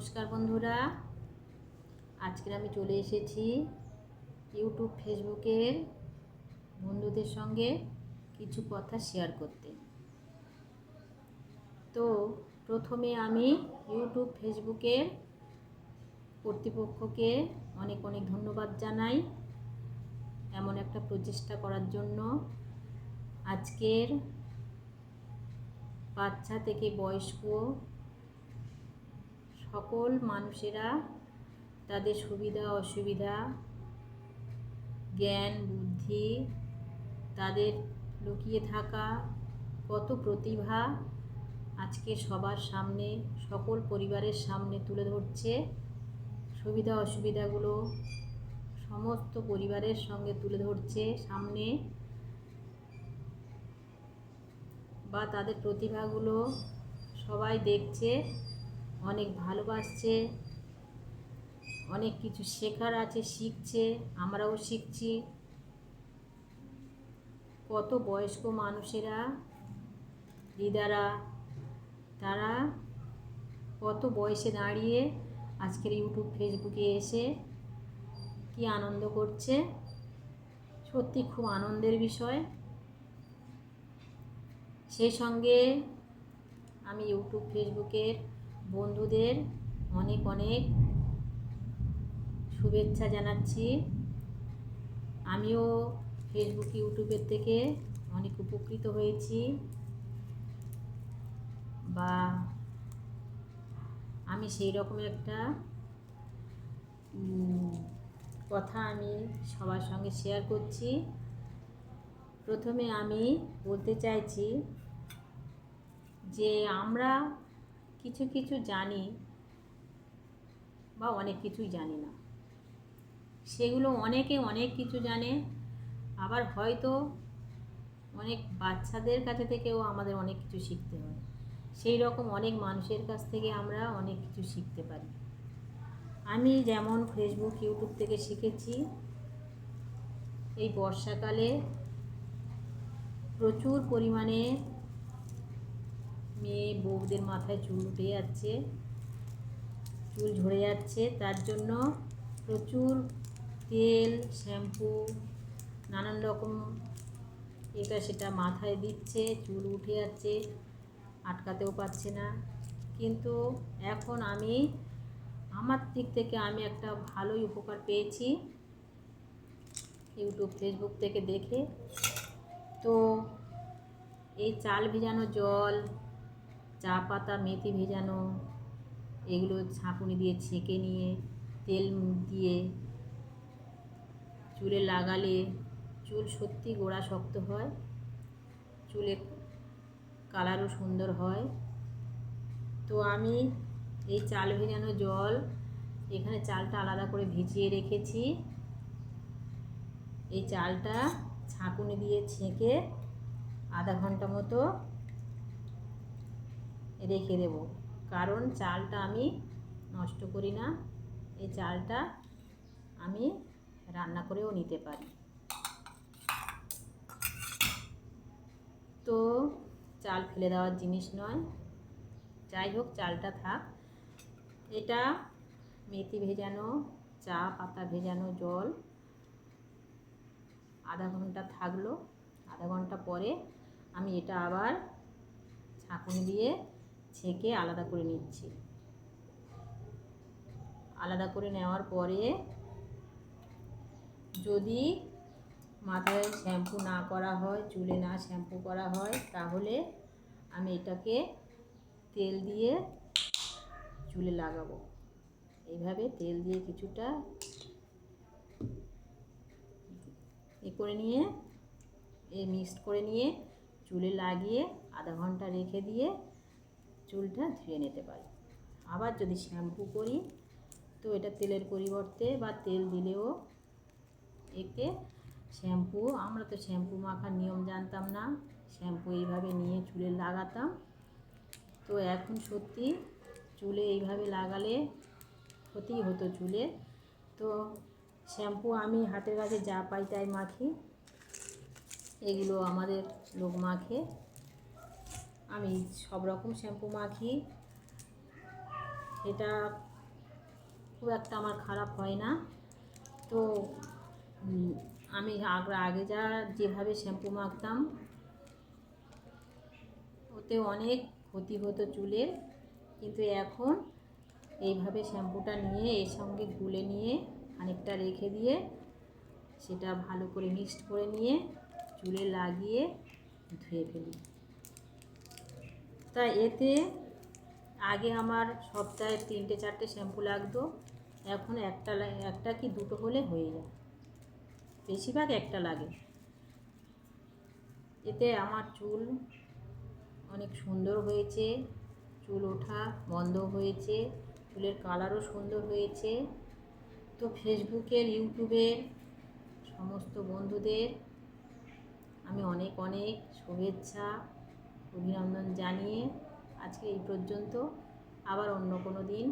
নমস্কার বন্ধুরা, আজকে আমি চলে এসেছি ইউটিউব ফেসবুকের বন্ধুদের সঙ্গে কিছু কথা শেয়ার করতে। তো প্রথমে আমি ইউটিউব ফেসবুকের কর্তৃপক্ষকে অনেক অনেক ধন্যবাদ জানাই এমন একটা প্রচেষ্টা করার জন্য। আজকের বাচ্চা থেকে বয়স্ক সকল মানুষেরা তাদের সুবিধা অসুবিধা, জ্ঞান বুদ্ধি, তাদের লুকিয়ে থাকা কত প্রতিভা আজকে সবার সামনে, সকল পরিবারের সামনে তুলে ধরছে। সুবিধা অসুবিধাগুলো সমস্ত পরিবারের সঙ্গে তুলে ধরছে সামনে, বা তাদের প্রতিভাগুলো সবাই দেখছে, অনেক ভালোবাসছে, অনেক কিছু শেখার আছে, শিখছে, আমরাও শিখছি। কত বয়স্ক মানুষেরা, দিদারা, তারা কত বয়সে দাঁড়িয়ে আজকের ইউটিউব ফেসবুকে এসে কি আনন্দ করছে। সত্যি খুব আনন্দের বিষয়। সেই সঙ্গে আমি ইউটিউব ফেসবুকের বন্ধুদের অনেক অনেক শুভেচ্ছা জানাচ্ছি। আমিও ফেসবুক ইউটিউবের থেকে অনেক উপকৃত হয়েছি, বা আমি সেই রকম একটা কথা আমি সবার সঙ্গে শেয়ার করছি। প্রথমে আমি বলতে চাইছি যে আমরা কিছু কিছু জানি বা অনেক কিছুই জানি না। সেগুলো অনেকে অনেক কিছু জানে, আবার হয়তো অনেক বাচ্চাদের কাছে থেকেও আমাদের অনেক কিছু শিখতে হয়। সেই রকম অনেক মানুষের কাছ থেকে আমরা অনেক কিছু শিখতে পারি। আমি যেমন ফেসবুক ইউটিউব থেকে শিখেছি, এই বর্ষাকালে প্রচুর পরিমাণে মেয়ে বউদের মাথায় চুল উঠে যাচ্ছে, চুল ঝরে যাচ্ছে। তার জন্য প্রচুর তেল, শ্যাম্পু, নানান রকম এটা সেটা মাথায় দিচ্ছে, চুল উঠে যাচ্ছে, আটকাতেও পারছে না। কিন্তু এখন আমি আমার দিক থেকে আমি একটা ভালোই উপকার পেয়েছি ইউটিউব ফেসবুক থেকে দেখে। তো এই চাল ভেজানো জল, চা পাতা, মেথি ভেজানো, এগুলো ছাঁকুনি দিয়ে ছেঁকে নিয়ে তেল দিয়ে চুলে লাগালে চুল সত্যি গোড়া শক্ত হয়, চুলের কালারও সুন্দর হয়। তো আমি এই চাল ভেজানো জল, এখানে চালটা আলাদা করে ভিজিয়ে রেখেছি। এই চালটা ছাঁকুনি দিয়ে ছেঁকে আধা ঘন্টা মতো রেখে দেব, কারণ চালটা আমি নষ্ট করি না। এই চালটা আমি রান্না করেও নিতে পারি। তো চাল ফেলে দেওয়ার জিনিস নয়, যাই হোক চালটা থাক। এটা মেথি ভেজানো, চা পাতা ভেজানো জল আধা ঘন্টা থাকলো। আধা ঘন্টা পরে আমি এটা আবার ছাঁকুনি দিয়ে ছেঁকে আলাদা করে নিচ্ছি। আলাদা করে নেওয়ার পরে যদি মাথায় শ্যাম্পু না করা হয়, চুলে না শ্যাম্পু করা হয়, তাহলে আমি এটাকে তেল দিয়ে চুলে লাগাবো। এইভাবে তেল দিয়ে কিছুটা করে নিয়ে মিক্সড করে নিয়ে চুলে লাগিয়ে আধা ঘন্টা রেখে দিয়ে চুলটা ধুয়ে নিতে পারি। আবার যদি শ্যাম্পু করি তো এটা তেলের পরিবর্তে বা তেল দিলেও এতে শ্যাম্পু, আমরা তো শ্যাম্পু মাখার নিয়ম জানতাম না, শ্যাম্পু এইভাবে নিয়ে চুলে লাগাতাম। তো এখন সত্যি চুলে এইভাবে লাগালে ক্ষতি হতো চুলে। তো শ্যাম্পু আমি হাতের কাছে যা পাই তাই মাখি, এগুলো আমাদের লোক মাখে, আমি সব রকম শ্যাম্পু মাখি। এটা খুব একটা আমার খারাপ হয় না। তো আমি আগে যেভাবে শ্যাম্পু মাখতাম ওতে অনেক ক্ষতি হতো চুলের, কিন্তু এখন এইভাবে শ্যাম্পুটা নিয়ে এর সঙ্গে গুলে নিয়ে খানিকটা রেখে দিয়ে সেটা ভালো করে মিক্সড করে নিয়ে চুলে লাগিয়ে ধুয়ে ফেলি। তা এতে আগে আমার সপ্তাহে 3-4টে শ্যাম্পু লাগতো, এখন একটা কি দুটো হলে হয়ে যায়, বেশিরভাগ একটা লাগে। এতে আমার চুল অনেক সুন্দর হয়েছে, চুল ওঠা বন্ধ হয়েছে, চুলের কালারও সুন্দর হয়েছে। তো ফেসবুকের, ইউটিউবের সমস্ত বন্ধুদের আমি অনেক অনেক শুভেচ্ছা অভিনন্দন জানিয়ে আজকে এই পর্যন্ত। আবার অন্য কোনো দিন